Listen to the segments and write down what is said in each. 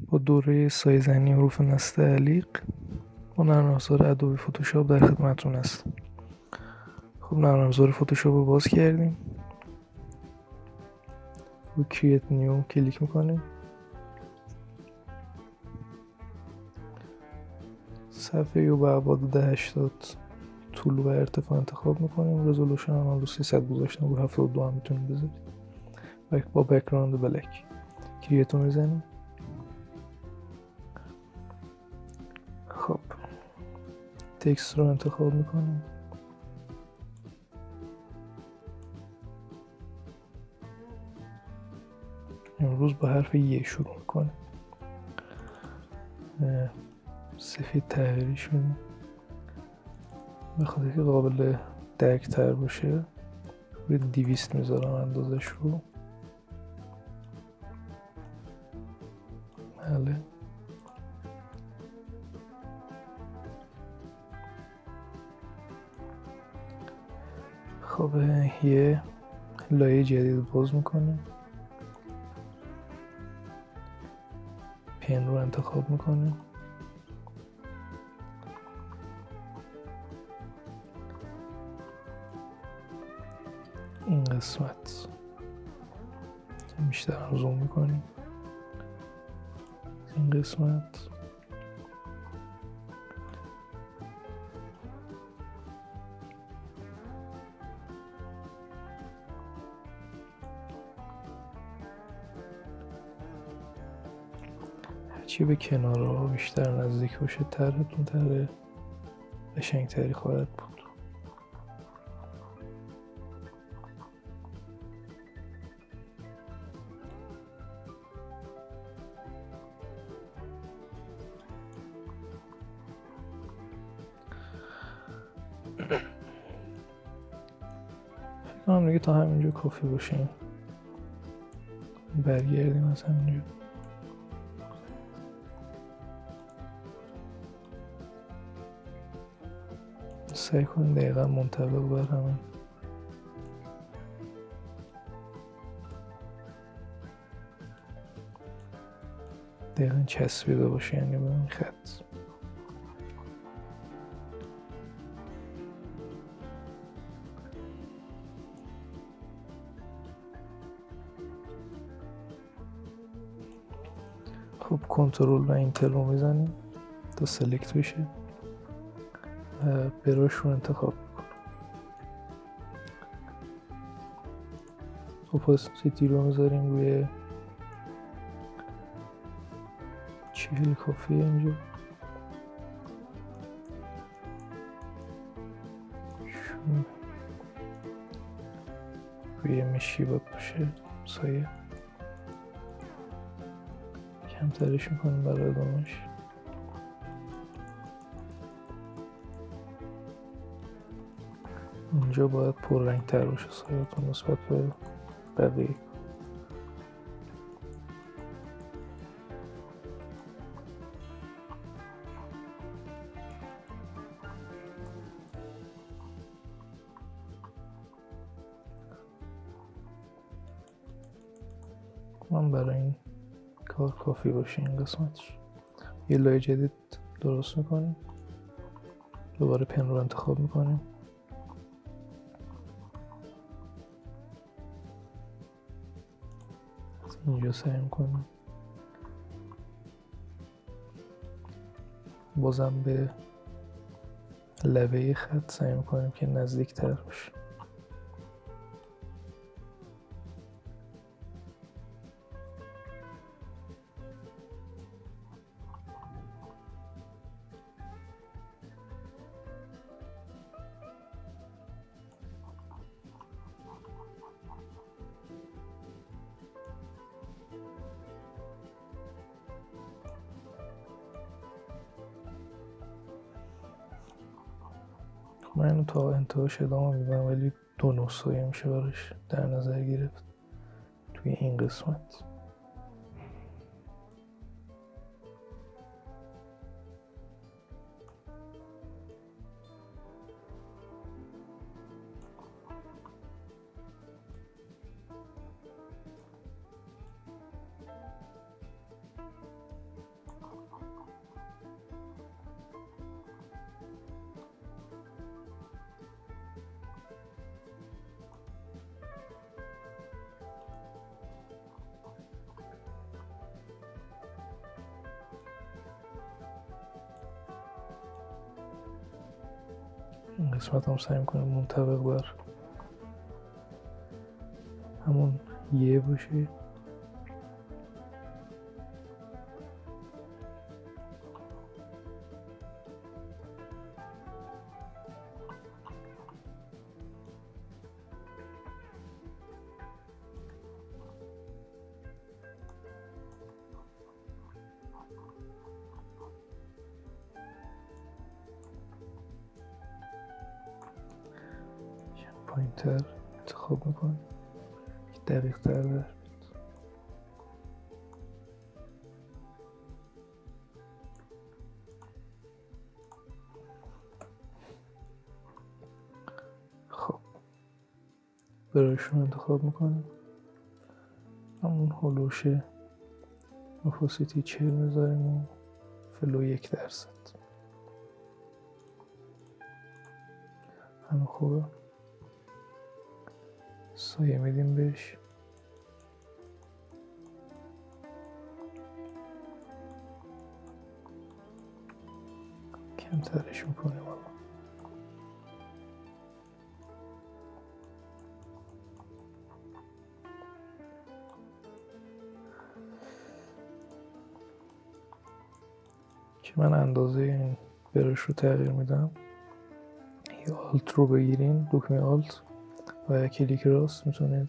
با دوره سایه زنی حروف نستعلیق با نرم افزار ادوبی فتوشاپ در خدمتتون هستم. خب نرم افزار فتوشاپ رو باز کردیم، رو کریت نیو کلیک میکنیم، صفحه رو به ابعاد 1080 طول و ارتفاع انتخاب میکنیم. رزولوشن هم رو 300 گذاشتم، رو 72 هم میتونیم بذارید با بک‌گراند بلک. کریت رو میزنیم. خب تکست رو انتخاب میکنیم، امروز با حرف ی شروع میکنیم، سفید تغییرش میدیم بخاطر که قابل درک تر باشه. روی 200 میذارم اندازش رو. بله خب یه لایه جدید باز میکنیم، پن رو انتخاب میکنیم، این قسمت بیشتر هم زوم میکنیم، این قسمت هرچی به کنارها بیشتر نزدیک باشه طرحتون طرح قشنگتری خواهد بود. فکر کنم دیگه تا همینجا کافی باشیم، برگردیم از همینجا. سعی کنیم دقیقا منطبق بر همین دقیقا چسبیده باشه، یعنی به این خط. خب کنترل و اینتر رو میزنیم تا سلکت بشه و براش رو انتخاب میکنم. اپاسیتی رو میذاریم روی 40 کافیه اینجا. روی مشی باید باشه سایه، کمترش میکنیم برای ادامهش. اینجا باید پررنگ تر باشه سایه‌تون نسبت به بقیه. من برای این کار کافی باشه این قسمتش. یه لایه جدید درست میکنیم، دوباره پن رو انتخاب میکنیم، اینجا سعی میکنیم بازم به لبه خط سعی میکنیم که نزدیک تر باشه. من اینو تا انتهاش ادامه میدم، ولی 2 نسخه میشه براش در نظر گرفت توی این قسمت. این قسمت هم سعی میکنیم منطبق بر همون یه باشه. پایین تر انتخاب میکنیم که دقیق تر در بیاد. خب برایشون انتخاب میکنیم. همون هلوش اپاسیتی 40 میذاریم و فلو 1%. همه خوبه. سایه میدیم بهش. کمترش میکنیم حالا. که من اندازه این برش رو تغییر میدم. یه آلت رو بگیرین، دکمه آلت و کلیک راست میتونید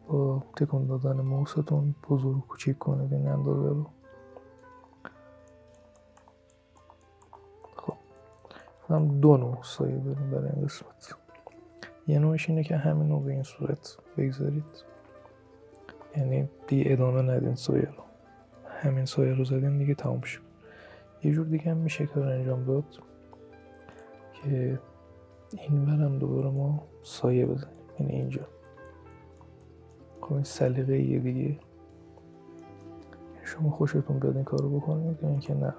با تکون دادن ماوستون بزرگ و کوچیک کنید این اندازه رو. خب هم دو نوع سایه داریم برای این قسمت. یه نوعش اینه که همین رو به این صورت بگذارید، یعنی دیگه ادامه ندین سایه رو، همین سایه رو زدین دیگه تموم شد. یه جور دیگه هم میشه کار انجام داد که این برم دوباره ما سایه بزنیم، یعنی اینجا. خب این سلیقه یه دیگه، شما خوشتون بیاد این کار رو بکنید یا اینکه نه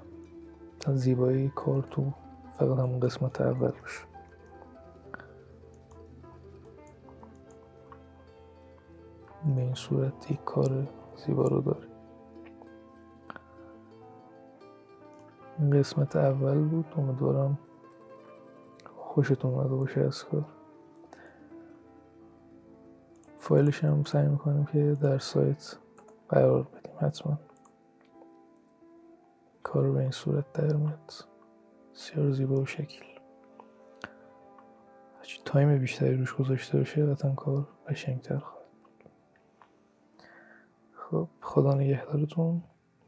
تا زیبایی کار تو فقط همون قسمت اول باشه. به این صورت یک کار زیبا رو داره. این قسمت اول بود. امیدوارم خوشتون اومده باشه از کار. فایلش هم سعی میکنیم که در سایت قرار بدیم. حتما کار رو به این صورت در میاد، بسیار زیبا و شکل. هرچی تایم بیشتری روش گذاشته باشه قطعا کار قشنگتر خواهد. خب خدا نگهدارتون.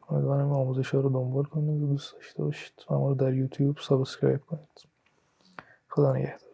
امیدوارم آموزش ها رو دنبال کنید و دوست داشته باشید و ما رو در یوتیوب سابسکرایب کنید. خدا نگهدار.